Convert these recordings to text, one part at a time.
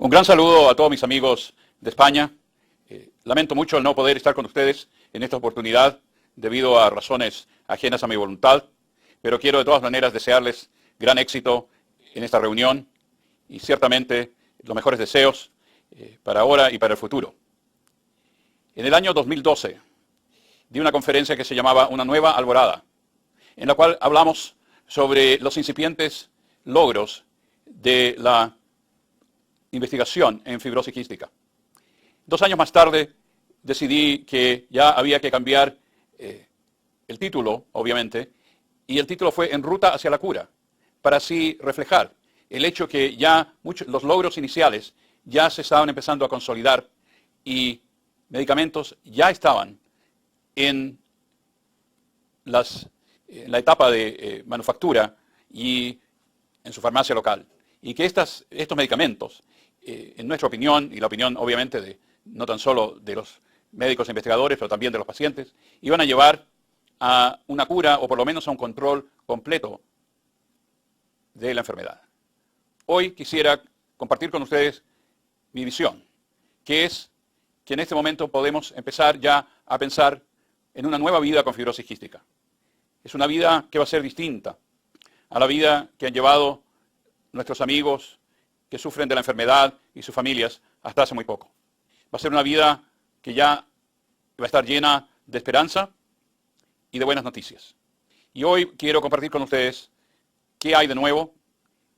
Un gran saludo a todos mis amigos de España. Lamento mucho el no poder estar con ustedes en esta oportunidad debido a razones ajenas a mi voluntad, pero quiero de todas maneras desearles gran éxito en esta reunión y ciertamente los mejores deseos para ahora y para el futuro. En el año 2012 di una conferencia que se llamaba Una nueva alborada, en la cual hablamos sobre los incipientes logros de la investigación en fibrosis quística. 2 años más tarde decidí que ya había que cambiar el título, obviamente, y el título fue En ruta hacia la cura, para así reflejar el hecho que ya los logros iniciales ya se estaban empezando a consolidar y medicamentos ya estaban en la etapa de manufactura y en su farmacia local. Y que estos medicamentos, en nuestra opinión, y la opinión obviamente de no tan solo de los médicos e investigadores, pero también de los pacientes, iban a llevar a una cura o por lo menos a un control completo de la enfermedad. Hoy quisiera compartir con ustedes mi visión, que es que en este momento podemos empezar ya a pensar en una nueva vida con fibrosis quística. Es una vida que va a ser distinta a la vida que han llevado nuestros amigos que sufren de la enfermedad y sus familias hasta hace muy poco. Va a ser una vida que ya va a estar llena de esperanza y de buenas noticias. Y hoy quiero compartir con ustedes qué hay de nuevo,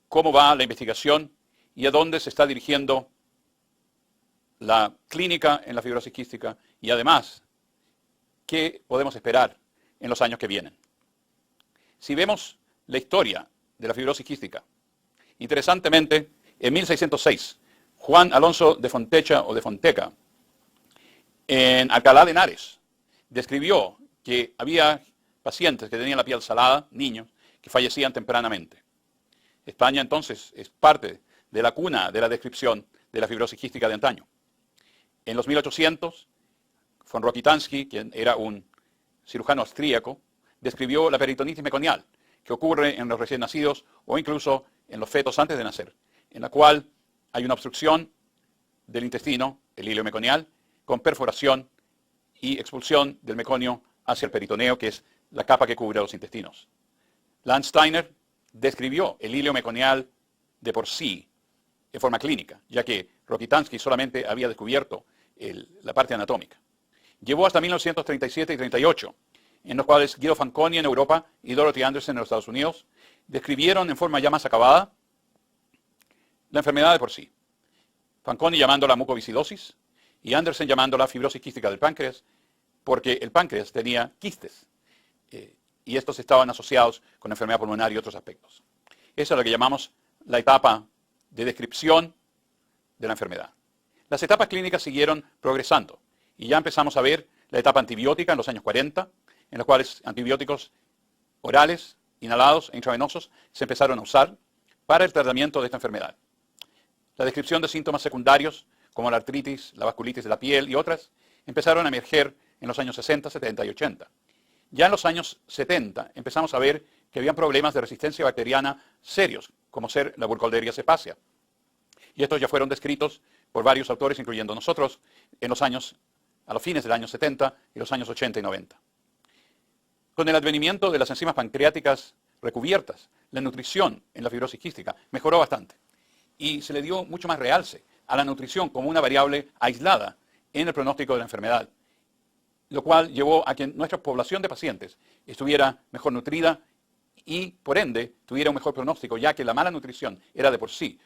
cómo va la investigación y a dónde se está dirigiendo la clínica en la fibrosis quística y además qué podemos esperar en los años que vienen. Si vemos la historia de la fibrosis quística, interesantemente, en 1606, Juan Alonso de Fontecha o de Fonteca, en Alcalá de Henares, describió que había pacientes que tenían la piel salada, niños, que fallecían tempranamente. España entonces es parte de la cuna de la descripción de la fibrosis quística de antaño. En los 1800, von Rokitansky, quien era un cirujano austríaco, describió la peritonitis meconial, que ocurre en los recién nacidos o incluso en los fetos antes de nacer, en la cual hay una obstrucción del intestino, el hilio meconial, con perforación y expulsión del meconio hacia el peritoneo, que es la capa que cubre los intestinos. Landsteiner describió el hilio meconial de por sí en forma clínica, ya que Rokitansky solamente había descubierto la parte anatómica. Llevó hasta 1937 y 38, en los cuales Guido Fanconi en Europa y Dorothy Anderson en los Estados Unidos describieron en forma ya más acabada la enfermedad de por sí. Fanconi llamándola mucoviscidosis y Anderson llamándola fibrosis quística del páncreas, porque el páncreas tenía quistes y estos estaban asociados con enfermedad pulmonar y otros aspectos. Esa es lo que llamamos la etapa de descripción de la enfermedad. Las etapas clínicas siguieron progresando y ya empezamos a ver la etapa antibiótica en los años 40, en los cuales antibióticos orales, inhalados e intravenosos se empezaron a usar para el tratamiento de esta enfermedad. La descripción de síntomas secundarios, como la artritis, la vasculitis de la piel y otras, empezaron a emerger en los años 60, 70 y 80. Ya en los años 70 empezamos a ver que habían problemas de resistencia bacteriana serios, como ser la Burkholderia cepacia. Y estos ya fueron descritos por varios autores, incluyendo nosotros, a los fines del año 70 y los años 80 y 90. Con el advenimiento de las enzimas pancreáticas recubiertas, la nutrición en la fibrosis quística mejoró bastante y se le dio mucho más realce a la nutrición como una variable aislada en el pronóstico de la enfermedad, lo cual llevó a que nuestra población de pacientes estuviera mejor nutrida y, por ende, tuviera un mejor pronóstico, ya que la mala nutrición era de por sí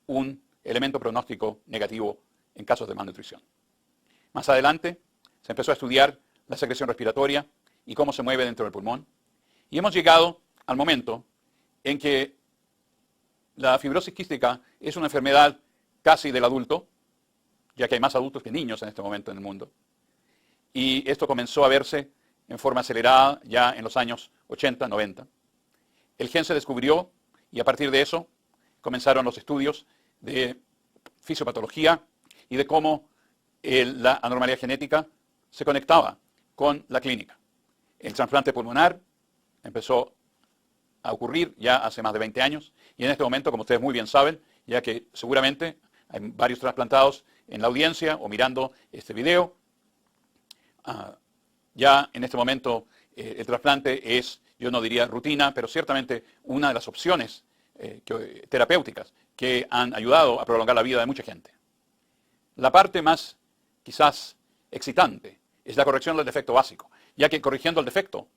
un elemento pronóstico negativo en casos de malnutrición. Más adelante se empezó a estudiar la secreción respiratoria y cómo se mueve dentro del pulmón. Y hemos llegado al momento en que la fibrosis quística es una enfermedad casi del adulto, ya que hay más adultos que niños en este momento en el mundo. Y esto comenzó a verse en forma acelerada ya en los años 80, 90. El gen se descubrió y a partir de eso comenzaron los estudios de fisiopatología y de cómo la anormalidad genética se conectaba con la clínica. El trasplante pulmonar empezó a ocurrir ya hace más de 20 años y en este momento, como ustedes muy bien saben, ya que seguramente hay varios trasplantados en la audiencia o mirando este video. Ya en este momento el trasplante es, yo no diría rutina, pero ciertamente una de las opciones terapéuticas que han ayudado a prolongar la vida de mucha gente. La parte más quizás excitante es la corrección del defecto básico, ya que corrigiendo el defecto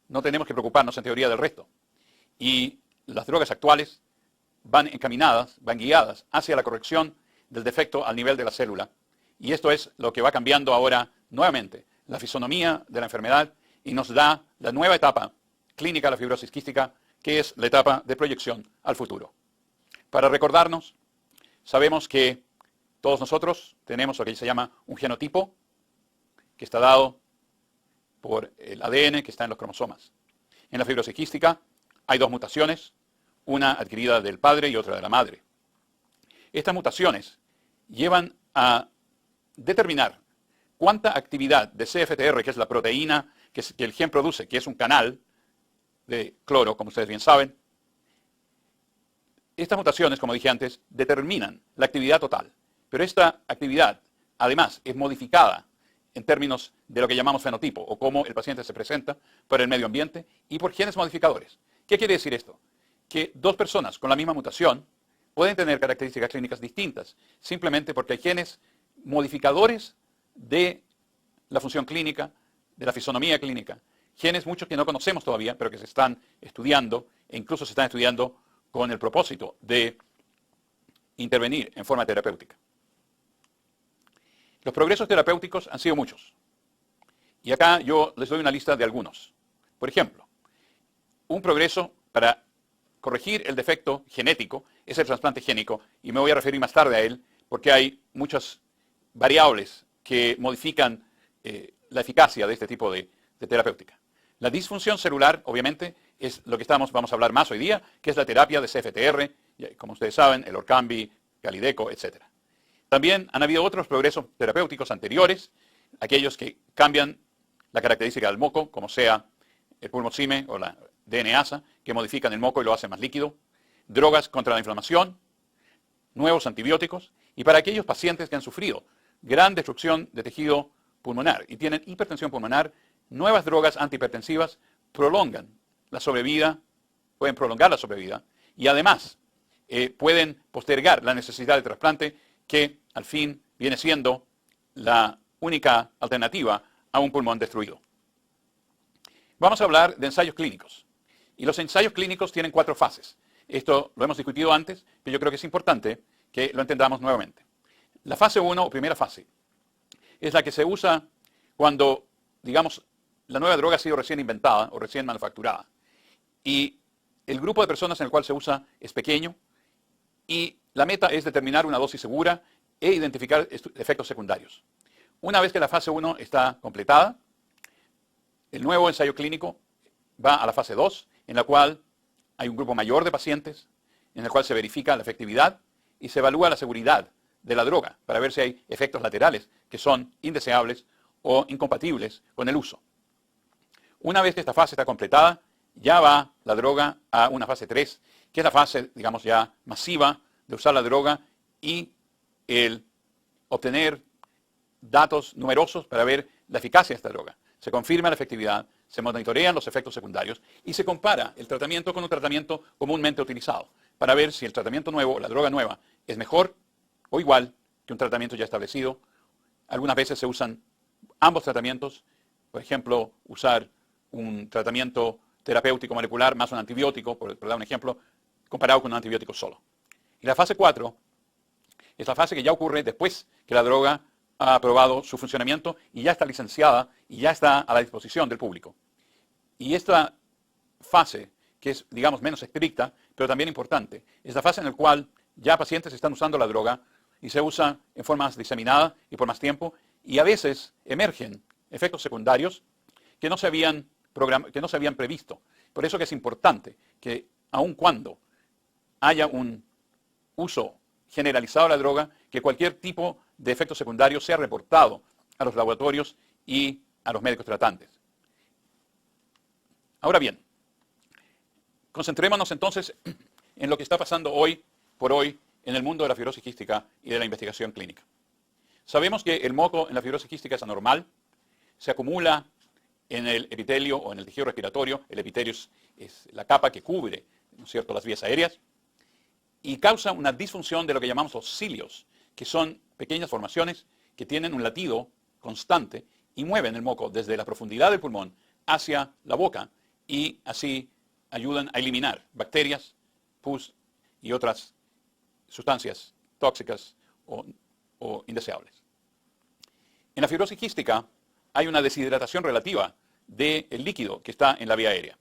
no tenemos que preocuparnos en teoría del resto. Y las drogas actuales van encaminadas, van guiadas hacia la corrección del defecto al nivel de la célula. Y esto es lo que va cambiando ahora nuevamente la fisonomía de la enfermedad y nos da la nueva etapa clínica de la fibrosis quística, que es la etapa de proyección al futuro. Para recordarnos, sabemos que todos nosotros tenemos lo que se llama un genotipo, que está dado por el ADN que está en los cromosomas. En la fibrosis quística hay dos mutaciones, una adquirida del padre y otra de la madre. Estas mutaciones llevan a determinar cuánta actividad de CFTR, que es la proteína que el gen produce, que es un canal de cloro, como ustedes bien saben. Estas mutaciones, como dije antes, determinan la actividad total. Pero esta actividad, además, es modificada en términos de lo que llamamos fenotipo, o cómo el paciente se presenta por el medio ambiente y por genes modificadores. ¿Qué quiere decir esto? Que dos personas con la misma mutación pueden tener características clínicas distintas, simplemente porque hay genes modificadores de la función clínica, de la fisonomía clínica. Genes muchos que no conocemos todavía, pero que se están estudiando, e incluso se están estudiando con el propósito de intervenir en forma terapéutica. Los progresos terapéuticos han sido muchos. Y acá yo les doy una lista de algunos. Por ejemplo, un progreso para corregir el defecto genético es el trasplante génico, y me voy a referir más tarde a él, porque hay muchas variables que modifican la eficacia de este tipo de terapéutica. La disfunción celular, obviamente, es lo que vamos a hablar más hoy día, que es la terapia de CFTR, como ustedes saben, el Orkambi, Galideco, etc. También han habido otros progresos terapéuticos anteriores, aquellos que cambian la característica del moco, como sea el pulmocime o la DNasa, que modifican el moco y lo hacen más líquido, drogas contra la inflamación, nuevos antibióticos, y para aquellos pacientes que han sufrido gran destrucción de tejido pulmonar y tienen hipertensión pulmonar, nuevas drogas antihipertensivas prolongan la sobrevida, pueden prolongar la sobrevida y además pueden postergar la necesidad de trasplante, que al fin viene siendo la única alternativa a un pulmón destruido. Vamos a hablar de ensayos clínicos. Y los ensayos clínicos tienen 4 fases. Esto lo hemos discutido antes, pero yo creo que es importante que lo entendamos nuevamente. La fase 1 o primera fase es la que se usa cuando, digamos, la nueva droga ha sido recién inventada o recién manufacturada. Y el grupo de personas en el cual se usa es pequeño y la meta es determinar una dosis segura e identificar efectos secundarios. Una vez que la fase 1 está completada, el nuevo ensayo clínico va a la fase 2, en la cual hay un grupo mayor de pacientes, en el cual se verifica la efectividad y se evalúa la seguridad de la droga para ver si hay efectos laterales que son indeseables o incompatibles con el uso. Una vez que esta fase está completada, ya va la droga a una fase 3, que es la fase, digamos, ya masiva de usar la droga y el obtener datos numerosos para ver la eficacia de esta droga. Se confirma la efectividad, se monitorean los efectos secundarios y se compara el tratamiento con un tratamiento comúnmente utilizado para ver si el tratamiento nuevo, la droga nueva, es mejor o igual que un tratamiento ya establecido. Algunas veces se usan ambos tratamientos, por ejemplo, usar un tratamiento terapéutico molecular más un antibiótico, por dar un ejemplo, comparado con un antibiótico solo. Y la fase 4 es la fase que ya ocurre después que la droga ha aprobado su funcionamiento y ya está licenciada y ya está a la disposición del público. Y esta fase, que es, digamos, menos estricta, pero también importante, es la fase en la cual ya pacientes están usando la droga y se usa en forma más diseminada y por más tiempo, y a veces emergen efectos secundarios que no se habían previsto. Por eso que es importante que, aun cuando haya un uso generalizado de la droga, que cualquier tipo de efecto secundario sea reportado a los laboratorios y a los médicos tratantes. Ahora bien, concentrémonos entonces en lo que está pasando hoy por hoy en el mundo de la fibrosis quística y de la investigación clínica. Sabemos que el moco en la fibrosis quística es anormal, se acumula en el epitelio o en el tejido respiratorio. El epitelio es la capa que cubre, ¿no es cierto?, las vías aéreas, y causa una disfunción de lo que llamamos los cilios, que son pequeñas formaciones que tienen un latido constante y mueven el moco desde la profundidad del pulmón hacia la boca y así ayudan a eliminar bacterias, pus y otras sustancias tóxicas o indeseables. En la fibrosis quística hay una deshidratación relativa del líquido que está en la vía aérea,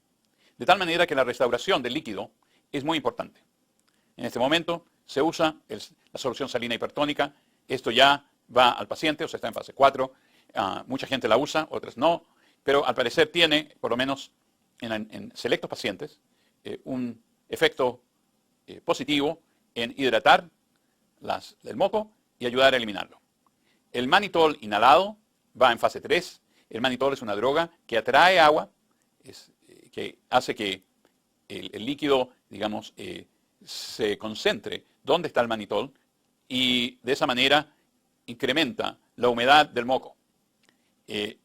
de tal manera que la restauración del líquido es muy importante. En este momento se usa la solución salina hipertónica. Esto ya va al paciente, o sea, está en fase 4. Mucha gente la usa, otras no, pero al parecer tiene, por lo menos en selectos pacientes, un efecto positivo en hidratar el moco y ayudar a eliminarlo. El mannitol inhalado va en fase 3. El mannitol es una droga que atrae agua, que hace que el líquido, digamos, se concentre donde está el mannitol y de esa manera incrementa la humedad del moco.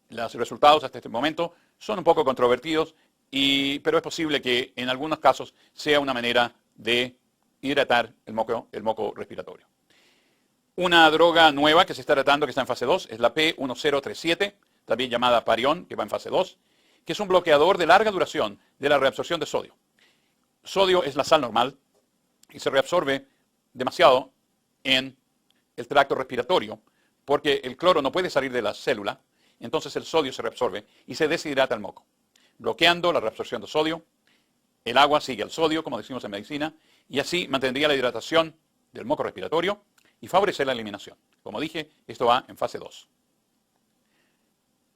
Los resultados hasta este momento son un poco controvertidos, pero es posible que en algunos casos sea una manera de hidratar el moco respiratorio. Una droga nueva que se está tratando, que está en fase 2, es la P1037, también llamada Parión, que va en fase 2, que es un bloqueador de larga duración de la reabsorción de sodio. Sodio es la sal normal y se reabsorbe demasiado en el tracto respiratorio porque el cloro no puede salir de la célula, entonces el sodio se reabsorbe y se deshidrata el moco. Bloqueando la reabsorción de sodio, el agua sigue al sodio, como decimos en medicina, y así mantendría la hidratación del moco respiratorio y favorecer la eliminación. Como dije, esto va en fase 2.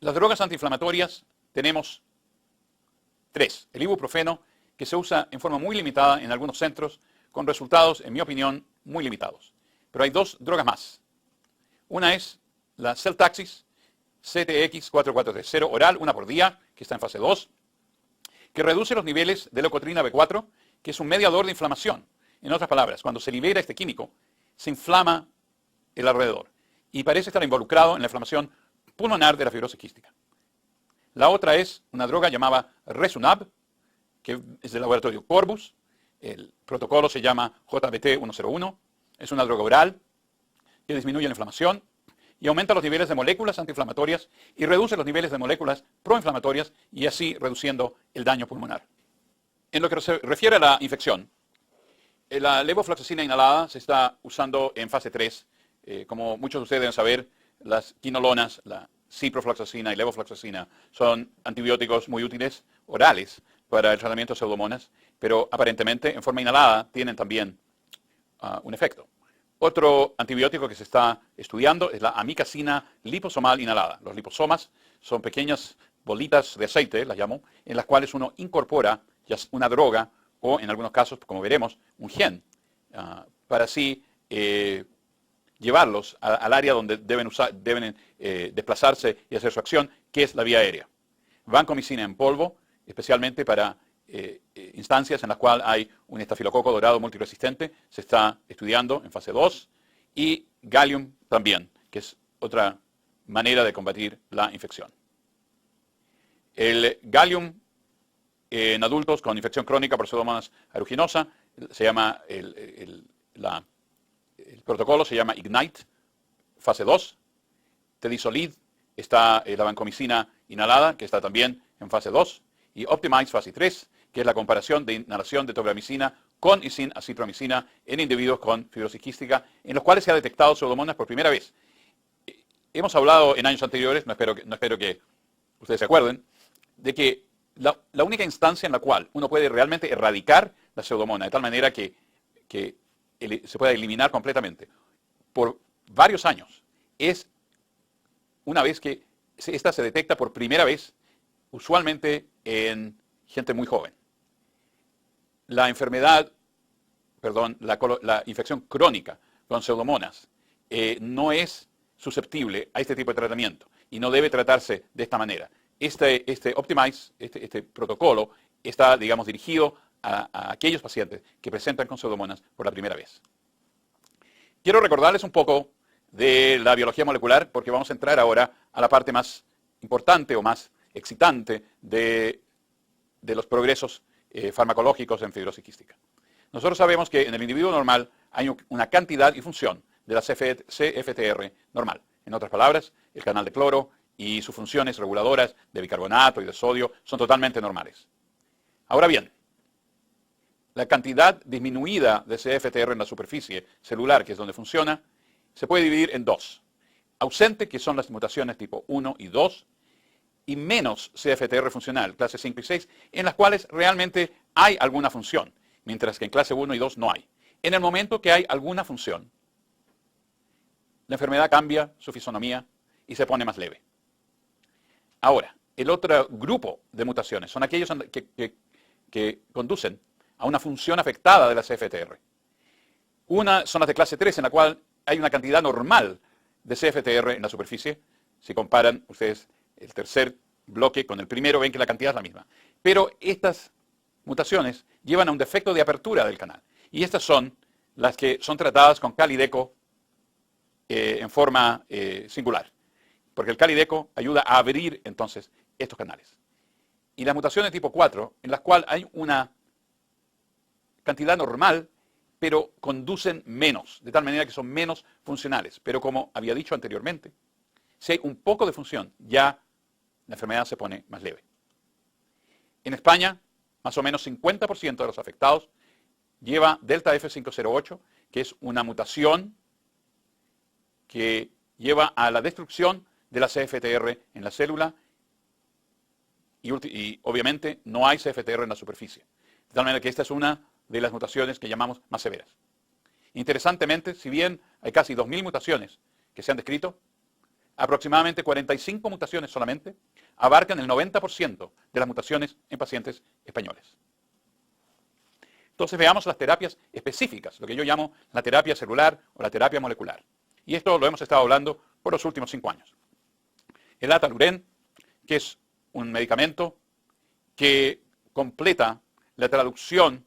Las drogas antiinflamatorias tenemos 3. El ibuprofeno, que se usa en forma muy limitada en algunos centros, con resultados, en mi opinión, muy limitados. Pero hay 2 drogas más. Una es la Celtaxis, CTX 4430 oral, 1 por día, que está en fase 2, que reduce los niveles de leucotrina B4, que es un mediador de inflamación. En otras palabras, cuando se libera este químico, se inflama el alrededor y parece estar involucrado en la inflamación pulmonar de la fibrosis quística. La otra es una droga llamada Resunab, que es del laboratorio Corbus. El protocolo se llama JBT101. Es una droga oral que disminuye la inflamación y aumenta los niveles de moléculas antiinflamatorias y reduce los niveles de moléculas proinflamatorias y así reduciendo el daño pulmonar. En lo que se refiere a la infección, la levofloxacina inhalada se está usando en fase 3. Como muchos de ustedes deben saber, las quinolonas, la ciprofloxacina y levofloxacina son antibióticos muy útiles orales para el tratamiento de pseudomonas, pero aparentemente en forma inhalada tienen también un efecto. Otro antibiótico que se está estudiando es la amicacina liposomal inhalada. Los liposomas son pequeñas bolitas de aceite, las llamo, en las cuales uno incorpora ya una droga o en algunos casos, como veremos, un gen, para así llevarlos al área donde deben desplazarse y hacer su acción, que es la vía aérea. Vancomicina en polvo, especialmente para instancias en las cuales hay un estafilococo dorado multiresistente, se está estudiando en fase 2, y Gallium también, que es otra manera de combatir la infección. El Gallium en adultos con infección crónica por Pseudomonas aeruginosa se llama el protocolo se llama Ignite, fase 2. Tedisolid está la vancomicina inhalada, que está también en fase 2. Y Optimize, fase 3, que es la comparación de inhalación de tobramicina con y sin acitromicina en individuos con fibrosis quística, en los cuales se ha detectado Pseudomonas por primera vez. Hemos hablado en años anteriores, no espero que ustedes se acuerden, de que la única instancia en la cual uno puede realmente erradicar la Pseudomonas, de tal manera que se pueda eliminar completamente por varios años, es una vez que esta se detecta por primera vez, usualmente en gente muy joven. La infección crónica con Pseudomonas no es susceptible a este tipo de tratamiento y no debe tratarse de esta manera. Este Optimize, este protocolo, está, digamos, dirigido a aquellos pacientes que presentan con Pseudomonas por la primera vez. Quiero recordarles un poco de la biología molecular porque vamos a entrar ahora a la parte más importante o más excitante de los progresos farmacológicos en fibrosis quística. Nosotros sabemos que en el individuo normal hay una cantidad y función de la CFTR normal. En otras palabras, el canal de cloro y sus funciones reguladoras de bicarbonato y de sodio son totalmente normales. Ahora bien, la cantidad disminuida de CFTR en la superficie celular, que es donde funciona, se puede dividir en dos. Ausente, que son las mutaciones tipo 1 y 2, y menos CFTR funcional, clase 5 y 6, en las cuales realmente hay alguna función, mientras que en clase 1 y 2 no hay. En el momento que hay alguna función, la enfermedad cambia su fisonomía y se pone más leve. Ahora, el otro grupo de mutaciones son aquellos que conducen a una función afectada de la CFTR. Una son las de clase 3, en la cual hay una cantidad normal de CFTR en la superficie. Si comparan ustedes el tercer bloque con el primero, ven que la cantidad es la misma. Pero estas mutaciones llevan a un defecto de apertura del canal. Y estas son las que son tratadas con Calideco en forma singular. Porque el Calideco ayuda a abrir entonces estos canales. Y las mutaciones tipo 4, en las cuales hay una cantidad normal, pero conducen menos, de tal manera que son menos funcionales. Pero como había dicho anteriormente, si hay un poco de función, ya la enfermedad se pone más leve. En España, más o menos 50% de los afectados lleva delta F508, que es una mutación que lleva a la destrucción de la CFTR en la célula y obviamente no hay CFTR en la superficie. De tal manera que esta es una de las mutaciones que llamamos más severas. Interesantemente, si bien hay casi 2.000 mutaciones que se han descrito, aproximadamente 45 mutaciones solamente abarcan el 90% de las mutaciones en pacientes españoles. Entonces veamos las terapias específicas, lo que yo llamo la terapia celular o la terapia molecular. Y esto lo hemos estado hablando por los últimos 5 años. El Ataluren, que es un medicamento que completa la traducción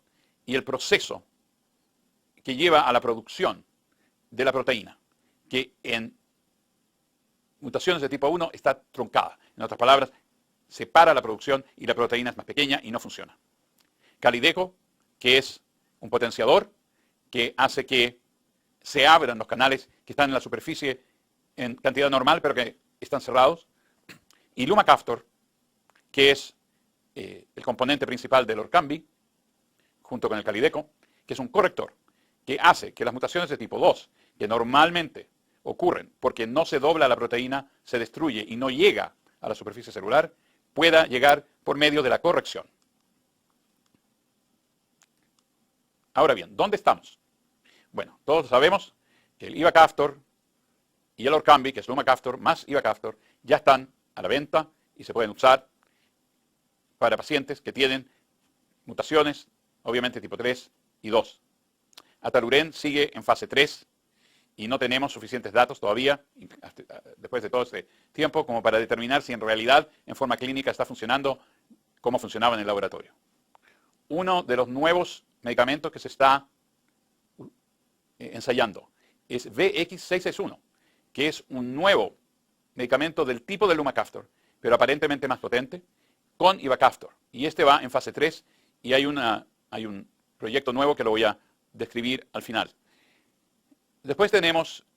y el proceso que lleva a la producción de la proteína, que en mutaciones de tipo 1 está truncada. En otras palabras, separa la producción y la proteína es más pequeña y no funciona. Calideco, que es un potenciador que hace que se abran los canales que están en la superficie en cantidad normal, pero que están cerrados. Y Lumacaftor, que es el componente principal del Orkambi, junto con el Calideco, que es un corrector que hace que las mutaciones de tipo 2, que normalmente ocurren porque no se dobla la proteína, se destruye y no llega a la superficie celular, pueda llegar por medio de la corrección. Ahora bien, ¿dónde estamos? Bueno, todos sabemos que el Ivacaftor y el Orkambi, que es Lumacaftor más Ivacaftor, ya están a la venta y se pueden usar para pacientes que tienen mutaciones, obviamente tipo 3 y 2. Ataluren sigue en fase 3 y no tenemos suficientes datos todavía, después de todo este tiempo, como para determinar si en realidad en forma clínica está funcionando como funcionaba en el laboratorio. Uno de los nuevos medicamentos que se está ensayando es VX661, que es un nuevo medicamento del tipo de Lumacaftor, pero aparentemente más potente, con Ivacaftor. Y este va en fase 3 y hay un proyecto nuevo que lo voy a describir al final. Después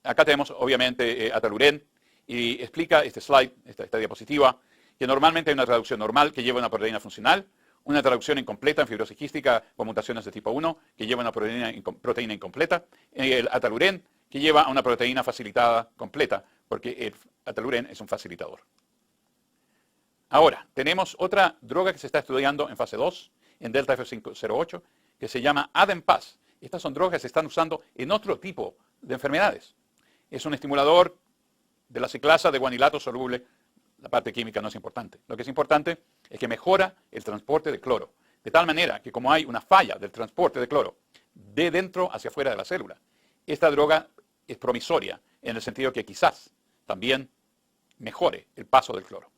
acá tenemos obviamente Ataluren y explica este slide, esta diapositiva, que normalmente hay una traducción normal que lleva una proteína funcional, una traducción incompleta en fibrosis quística con mutaciones de tipo 1 que lleva una proteína incompleta, el Ataluren que lleva a una proteína facilitada completa, porque el Ataluren es un facilitador. Ahora, tenemos otra droga que se está estudiando en fase 2, en delta F508, que se llama Adempas. Estas son drogas que se están usando en otro tipo de enfermedades. Es un estimulador de la ciclasa de guanilato soluble. La parte química no es importante. Lo que es importante es que mejora el transporte de cloro. De tal manera que como hay una falla del transporte de cloro de dentro hacia afuera de la célula, esta droga es promisoria en el sentido que quizás también mejore el paso del cloro.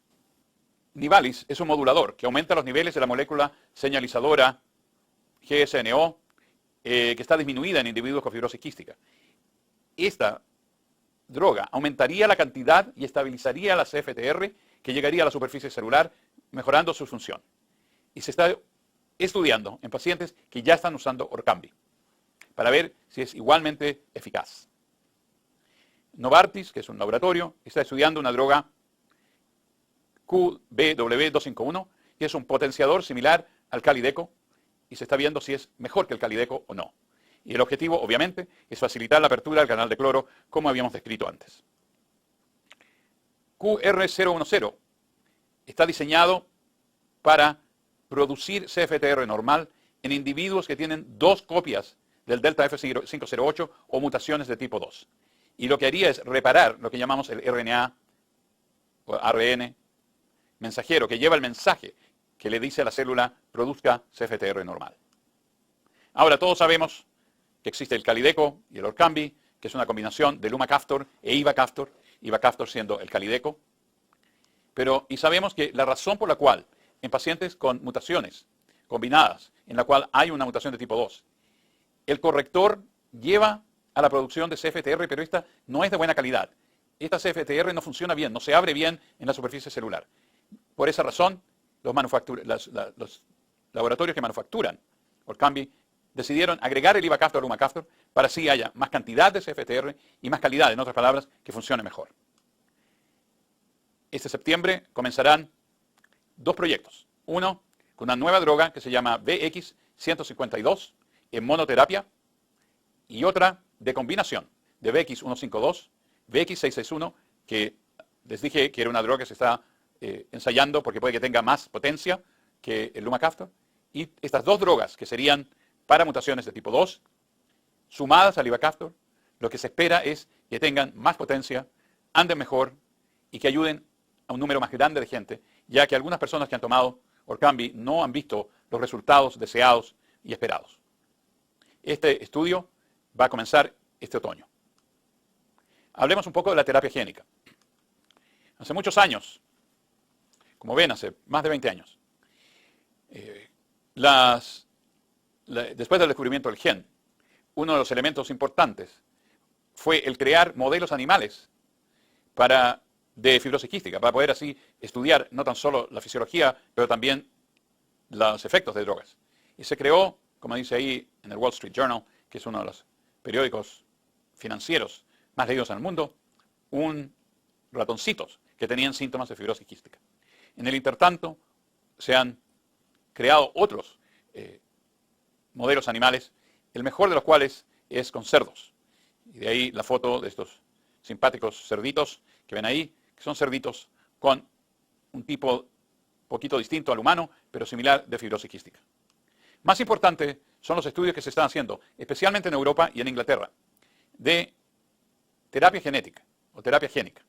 Nivalis es un modulador que aumenta los niveles de la molécula señalizadora GSNO, que está disminuida en individuos con fibrosis quística. esta droga aumentaría la cantidad y estabilizaría la CFTR que llegaría a la superficie celular, mejorando su función. Y se está estudiando en pacientes que ya están usando Orkambi para ver si es igualmente eficaz. Novartis, que es un laboratorio, está estudiando una droga QBW251, que es un potenciador similar al Calideco, y se está viendo si es mejor que el Calideco o no. Y el objetivo, obviamente, es facilitar la apertura del canal de cloro, como habíamos descrito antes. QR010 está diseñado para producir CFTR normal en individuos que tienen 2 copias del delta F508 o mutaciones de tipo 2. Y lo que haría es reparar lo que llamamos el RNA o ARN mensajero, que lleva el mensaje que le dice a la célula produzca CFTR normal. Ahora todos sabemos que existe el Calideco y el Orkambi, que es una combinación de Lumacaftor e Ivacaftor siendo el Calideco. Y sabemos que la razón por la cual en pacientes con mutaciones combinadas, en la cual hay una mutación de tipo 2, el corrector lleva a la producción de CFTR, pero esta no es de buena calidad. Esta CFTR no funciona bien, no se abre bien en la superficie celular. Por esa razón, los laboratorios que manufacturan Orkambi decidieron agregar el Ivacaftor o Lumacaftor para así haya más cantidad de CFTR y más calidad, en otras palabras, que funcione mejor. Este septiembre comenzarán 2 proyectos. Uno con una nueva droga que se llama VX152 en monoterapia y otra de combinación de VX152, VX661, que les dije que era una droga que se está ensayando porque puede que tenga más potencia que el Lumacaftor. Y estas 2 drogas que serían para mutaciones de tipo 2, sumadas al Ivacaftor, lo que se espera es que tengan más potencia, anden mejor y que ayuden a un número más grande de gente, ya que algunas personas que han tomado Orkambi no han visto los resultados deseados y esperados. Este estudio va a comenzar este otoño. Hablemos un poco de la terapia génica. Hace muchos años, como ven, hace más de 20 años, después del descubrimiento del gen, uno de los elementos importantes fue el crear modelos animales de fibrosis quística, para poder así estudiar no tan solo la fisiología, pero también los efectos de drogas. Y se creó, como dice ahí en el Wall Street Journal, que es uno de los periódicos financieros más leídos en el mundo, ratoncitos que tenían síntomas de fibrosis quística. En el intertanto, se han creado otros modelos animales, el mejor de los cuales es con cerdos. Y de ahí la foto de estos simpáticos cerditos que ven ahí, que son cerditos con un tipo poquito distinto al humano, pero similar de fibrosis quística. Más importante son los estudios que se están haciendo, especialmente en Europa y en Inglaterra, de terapia genética o terapia génica.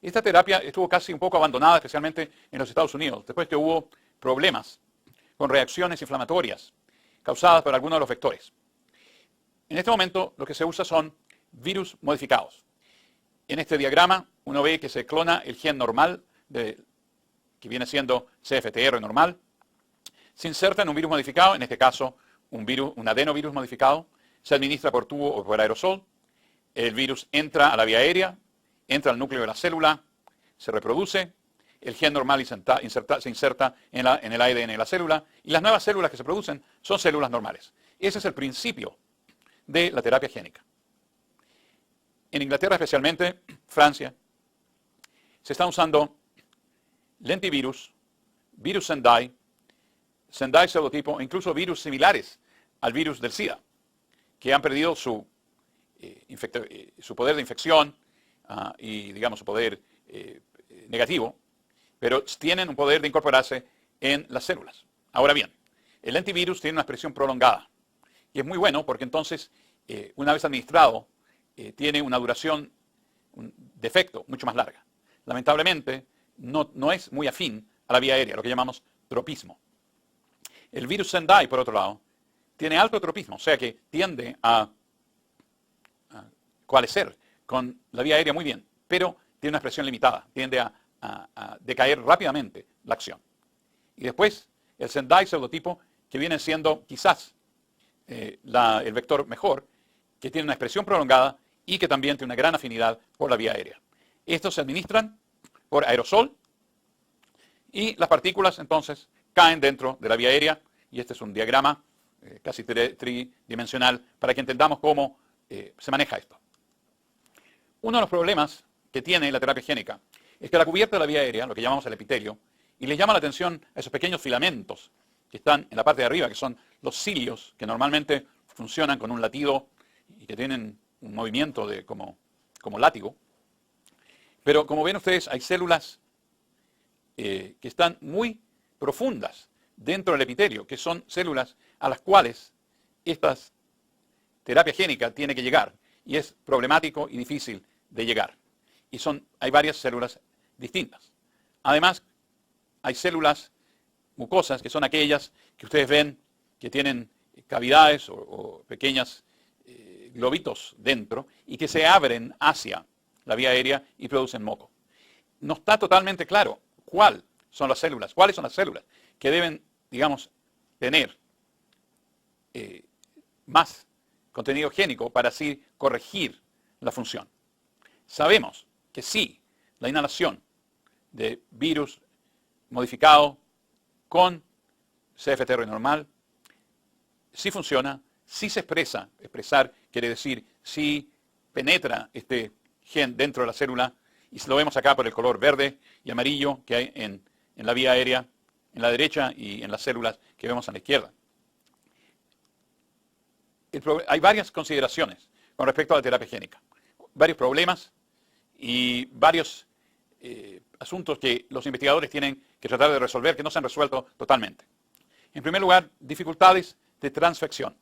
Esta terapia estuvo casi un poco abandonada, especialmente en los Estados Unidos, después que hubo problemas con reacciones inflamatorias causadas por algunos de los vectores. En este momento lo que se usa son virus modificados. En este diagrama uno ve que se clona el gen normal, que viene siendo CFTR normal, se inserta en un virus modificado, en este caso un adenovirus modificado, se administra por tubo o por aerosol, el virus entra a la vía aérea, entra al núcleo de la célula, se reproduce, el gen normal se inserta en el ADN de la célula y las nuevas células que se producen son células normales. Ese es el principio de la terapia génica. En Inglaterra especialmente, Francia, se están usando lentivirus, virus Sendai pseudotipo, e incluso virus similares al virus del SIDA, que han perdido su poder de infección y, digamos, su poder negativo, pero tienen un poder de incorporarse en las células. Ahora bien, el lentivirus tiene una expresión prolongada y es muy bueno porque entonces, una vez administrado, tiene una duración de efecto mucho más larga. Lamentablemente, no es muy afín a la vía aérea, lo que llamamos tropismo. El virus Sendai, por otro lado, tiene alto tropismo, o sea que tiende a coalescer con la vía aérea muy bien, pero tiene una expresión limitada, tiende a decaer rápidamente la acción. Y después, el Sendai pseudotipo, que viene siendo quizás el vector mejor, que tiene una expresión prolongada y que también tiene una gran afinidad por la vía aérea. Estos se administran por aerosol y las partículas entonces caen dentro de la vía aérea, y este es un diagrama casi tridimensional para que entendamos cómo se maneja esto. Uno de los problemas que tiene la terapia génica es que la cubierta de la vía aérea, lo que llamamos el epitelio, y les llama la atención a esos pequeños filamentos que están en la parte de arriba, que son los cilios, que normalmente funcionan con un latido y que tienen un movimiento como látigo. Pero como ven ustedes, hay células que están muy profundas dentro del epitelio, que son células a las cuales esta terapia génica tiene que llegar, y es problemático y difícil de llegar. Y hay varias células distintas. Además, hay células mucosas, que son aquellas que ustedes ven que tienen cavidades o pequeños globitos dentro y que se abren hacia la vía aérea y producen moco. No está totalmente claro cuáles son las células que deben, digamos, tener más contenido génico para así corregir la función. Sabemos que sí, la inhalación de virus modificado con CFTR normal sí funciona, sí se expresa. Expresar quiere decir sí penetra este gen dentro de la célula, y lo vemos acá por el color verde y amarillo que hay en la vía aérea, en la derecha, y en las células que vemos a la izquierda. Hay varias consideraciones con respecto a la terapia génica, varios problemas y varios asuntos que los investigadores tienen que tratar de resolver, que no se han resuelto totalmente. En primer lugar, dificultades de transfección.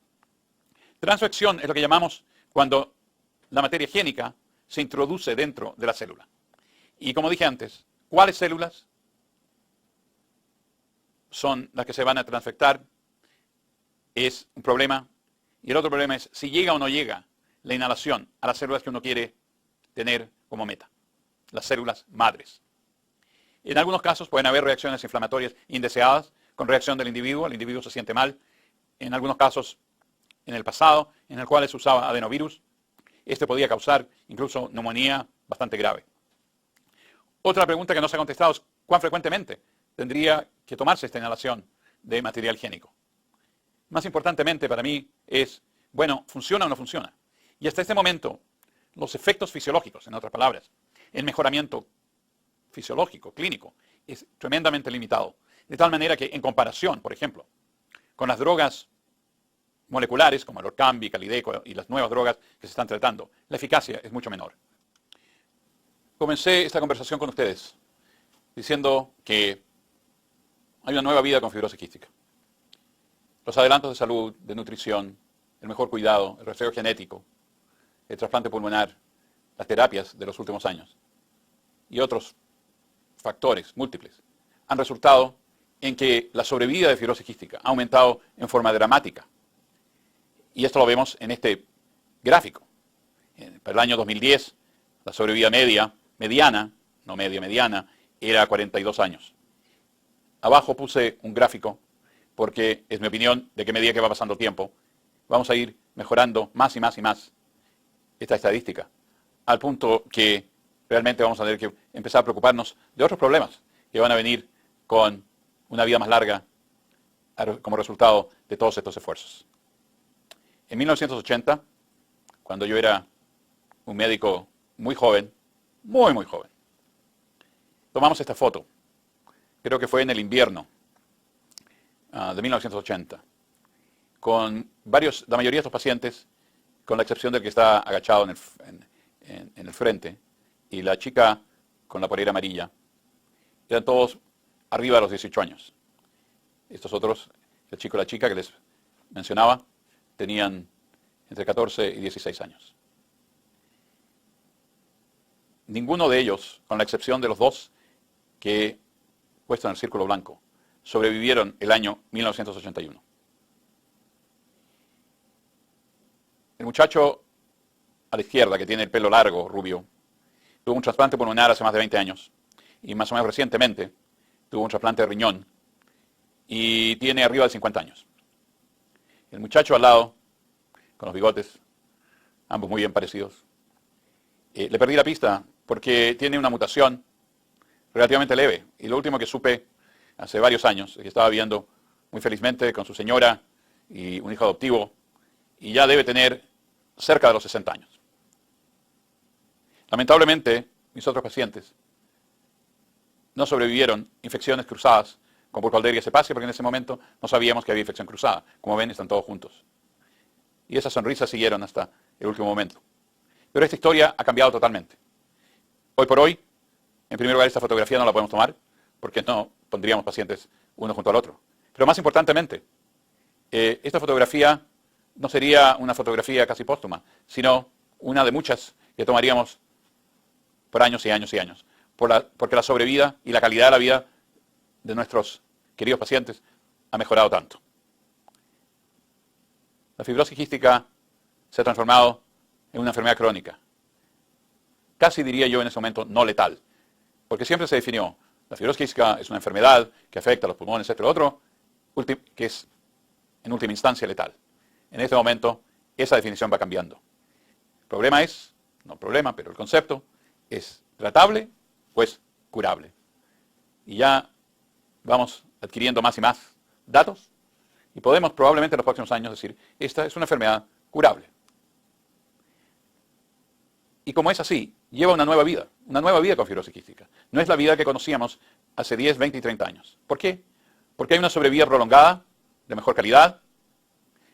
Transfección es lo que llamamos cuando la materia génica se introduce dentro de la célula. Y como dije antes, ¿cuáles células son las que se van a transfectar? Es un problema. Y el otro problema es si llega o no llega la inhalación a las células que uno quiere tener como meta, las células madres. En algunos casos pueden haber reacciones inflamatorias indeseadas con reacción del individuo, el individuo se siente mal. En algunos casos, en el pasado, en el cual se usaba adenovirus, este podía causar incluso neumonía bastante grave. Otra pregunta que no se ha contestado es cuán frecuentemente tendría que tomarse esta inhalación de material génico. Más importantemente para mí es, bueno, ¿funciona o no funciona? Y hasta este momento, los efectos fisiológicos, en otras palabras, el mejoramiento fisiológico, clínico, es tremendamente limitado. De tal manera que en comparación, por ejemplo, con las drogas moleculares como el Orkambi, Calideco y las nuevas drogas que se están tratando, la eficacia es mucho menor. Comencé esta conversación con ustedes diciendo que hay una nueva vida con fibrosis quística. Los adelantos de salud, de nutrición, el mejor cuidado, el rastreo genético, el trasplante pulmonar, las terapias de los últimos años y otros factores múltiples han resultado en que la sobrevida de fibrosis quística ha aumentado en forma dramática. Y esto lo vemos en este gráfico. Para el año 2010, la sobrevida mediana, era 42 años. Abajo puse un gráfico porque es mi opinión de que a medida que va pasando el tiempo, vamos a ir mejorando más y más y más esta estadística, al punto que realmente vamos a tener que empezar a preocuparnos de otros problemas que van a venir con una vida más larga como resultado de todos estos esfuerzos. En 1980, cuando yo era un médico muy joven, muy joven, tomamos esta foto. Creo que fue en el invierno de 1980, con la mayoría de estos pacientes, con la excepción del que está agachado en el frente, y la chica con la polera amarilla, eran todos arriba de los 18 años. Estos otros, el chico y la chica que les mencionaba, tenían entre 14 y 16 años. Ninguno de ellos, con la excepción de los dos que puestos en el círculo blanco, sobrevivieron el año 1981. El muchacho a la izquierda, que tiene el pelo largo, rubio, tuvo un trasplante pulmonar hace más de 20 años y más o menos recientemente tuvo un trasplante de riñón y tiene arriba de 50 años. El muchacho al lado, con los bigotes, ambos muy bien parecidos, Le perdí la pista porque tiene una mutación relativamente leve. Y lo último que supe hace varios años, que estaba viviendo muy felizmente con su señora y un hijo adoptivo, y ya debe tener cerca de los 60 años. Lamentablemente, mis otros pacientes no sobrevivieron infecciones cruzadas con Burkholderia cepacia, porque en ese momento no sabíamos que había infección cruzada. Como ven, están todos juntos. Y esas sonrisas siguieron hasta el último momento. Pero esta historia ha cambiado totalmente. Hoy por hoy, en primer lugar, esta fotografía no la podemos tomar, porque no pondríamos pacientes uno junto al otro. Pero más importantemente, esta fotografía no sería una fotografía casi póstuma, sino una de muchas que tomaríamos por años y años y años, porque la sobrevida y la calidad de la vida de nuestros queridos pacientes ha mejorado tanto. La fibrosis quística se ha transformado en una enfermedad crónica. Casi diría yo en ese momento no letal, porque siempre se definió, la fibrosis quística es una enfermedad que afecta a los pulmones, etcétera, otro, que es en última instancia letal. En este momento esa definición va cambiando. El problema es, no problema, pero el concepto es tratable o es curable. Y ya vamos adquiriendo más y más datos y podemos probablemente en los próximos años decir, esta es una enfermedad curable. Y como es así, lleva una nueva vida con fibrosis quística. No es la vida que conocíamos hace 10, 20 y 30 años. ¿Por qué? Porque hay una sobrevida prolongada, de mejor calidad.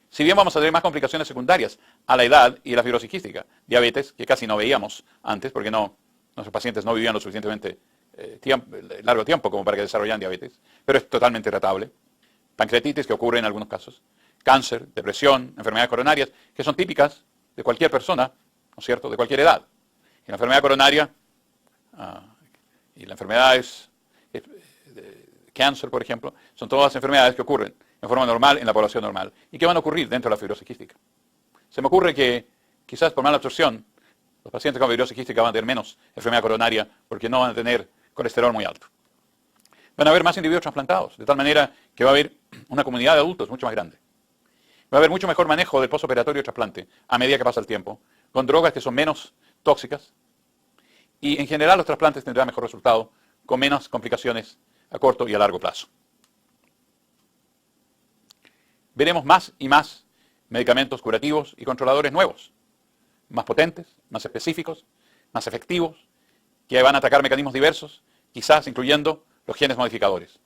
Si bien vamos a tener más complicaciones secundarias a la edad y a la fibrosis quística, diabetes, que casi no veíamos antes, porque nuestros pacientes no vivían lo suficientemente largo tiempo como para que desarrollaran diabetes, pero es totalmente tratable. Pancreatitis, que ocurre en algunos casos. Cáncer, depresión, enfermedades coronarias, que son típicas de cualquier persona, ¿no es cierto?, de cualquier edad. Y la enfermedad coronaria y la enfermedad cáncer, por ejemplo, son todas enfermedades que ocurren en forma normal en la población normal y que van a ocurrir dentro de la fibrosis quística. Se me ocurre que quizás por mala absorción los pacientes con fibrosis quística van a tener menos enfermedad coronaria porque no van a tener colesterol muy alto. Van a haber más individuos trasplantados, de tal manera que va a haber una comunidad de adultos mucho más grande. Va a haber mucho mejor manejo del postoperatorio trasplante a medida que pasa el tiempo, con drogas que son menos tóxicas y en general los trasplantes tendrán mejor resultado con menos complicaciones a corto y a largo plazo. Veremos más y más medicamentos curativos y controladores nuevos, más potentes, más específicos, más efectivos, que van a atacar mecanismos diversos, quizás incluyendo los genes modificadores.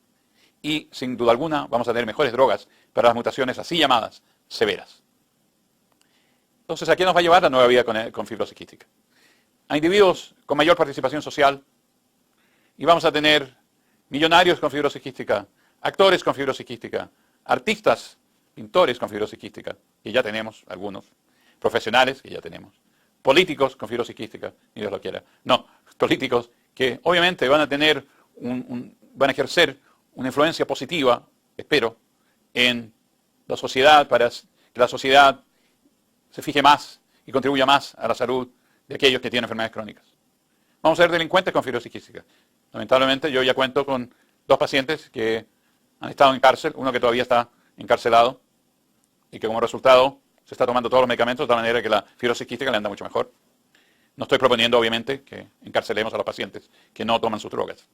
Y sin duda alguna vamos a tener mejores drogas para las mutaciones así llamadas severas. Entonces, ¿a qué nos va a llevar la nueva vida con fibrosis quística? A individuos con mayor participación social, y vamos a tener millonarios con fibrosis quística, actores con fibrosis quística, artistas, pintores con fibrosis quística, que ya tenemos algunos, profesionales que ya tenemos, políticos con fibrosis quística, ni Dios lo quiera. No, políticos que obviamente van a tener van a ejercer una influencia positiva, espero, en la sociedad para que la sociedad se fije más y contribuya más a la salud de aquellos que tienen enfermedades crónicas. Vamos a ser delincuentes con fibrosis quística. Lamentablemente yo ya cuento con 2 pacientes que han estado en cárcel, uno que todavía está encarcelado y que como resultado se está tomando todos los medicamentos de tal manera que la fibrosis quística le anda mucho mejor. No estoy proponiendo obviamente que encarcelemos a los pacientes que no toman sus drogas.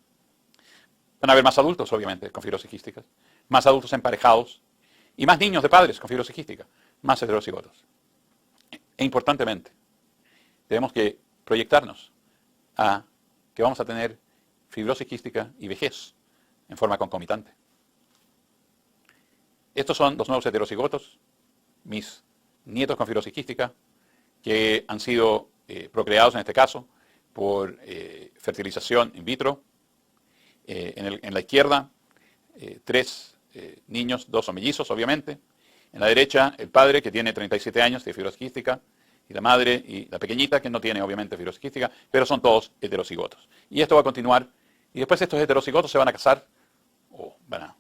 Van a haber más adultos obviamente con fibrosis quística, más adultos emparejados y más niños de padres con fibrosis quística, más heterocigotos. E importantemente, tenemos que proyectarnos a que vamos a tener fibrosis quística y vejez en forma concomitante. Estos son los nuevos heterocigotos, mis nietos con fibrosis quística, que han sido procreados en este caso por fertilización in vitro. En la izquierda, 3 niños, 2 son mellizos, obviamente. En la derecha, el padre, que tiene 37 años, de fibrosis quística, y la madre y la pequeñita, que no tiene, obviamente, fibrosis quística, pero son todos heterocigotos. Y esto va a continuar, y después estos heterocigotos se van a casar, o van a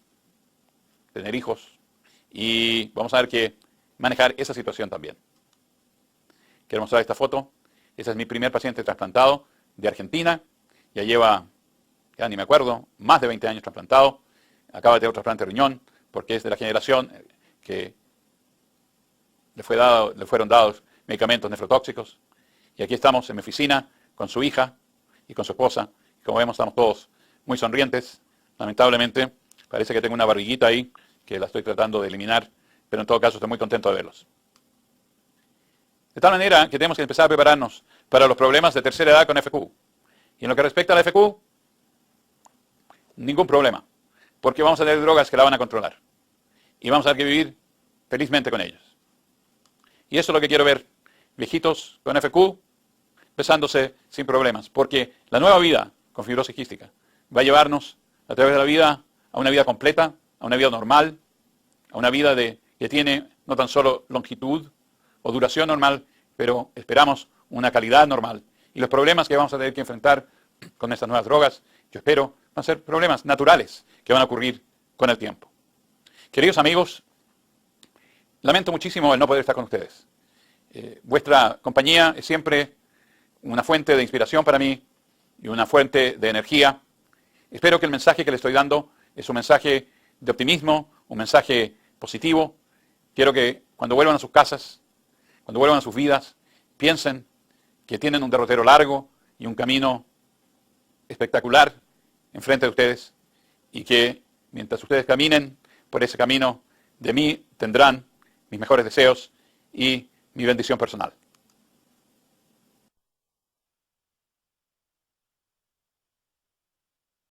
tener hijos, y vamos a ver que manejar esa situación también. Quiero mostrar esta foto. Ese es mi primer paciente trasplantado de Argentina. Ya lleva, ya ni me acuerdo, más de 20 años trasplantado. Acaba de tener un trasplante de riñón, porque es de la generación que le fueron dados medicamentos nefrotóxicos. Y aquí estamos en mi oficina con su hija y con su esposa. Como vemos, estamos todos muy sonrientes. Lamentablemente, parece que tengo una barriguita ahí que la estoy tratando de eliminar, pero en todo caso estoy muy contento de verlos. De tal manera que tenemos que empezar a prepararnos para los problemas de tercera edad con FQ. Y en lo que respecta a la FQ, ningún problema, porque vamos a tener drogas que la van a controlar. Y vamos a tener que vivir felizmente con ellos. Y eso es lo que quiero ver, viejitos con FQ, besándose sin problemas, porque la nueva vida con fibrosis quística va a llevarnos a través de la vida a una vida completa, a una vida normal, a una vida que tiene no tan solo longitud o duración normal, pero esperamos una calidad normal. Y los problemas que vamos a tener que enfrentar con estas nuevas drogas, yo espero, van a ser problemas naturales que van a ocurrir con el tiempo. Queridos amigos, lamento muchísimo el no poder estar con ustedes. Vuestra compañía es siempre una fuente de inspiración para mí y una fuente de energía. Espero que el mensaje que le estoy dando es un mensaje de optimismo, un mensaje positivo. Quiero que cuando vuelvan a sus casas, cuando vuelvan a sus vidas, piensen que tienen un derrotero largo y un camino espectacular enfrente de ustedes y que mientras ustedes caminen por ese camino, de mí tendrán mis mejores deseos y mi bendición personal.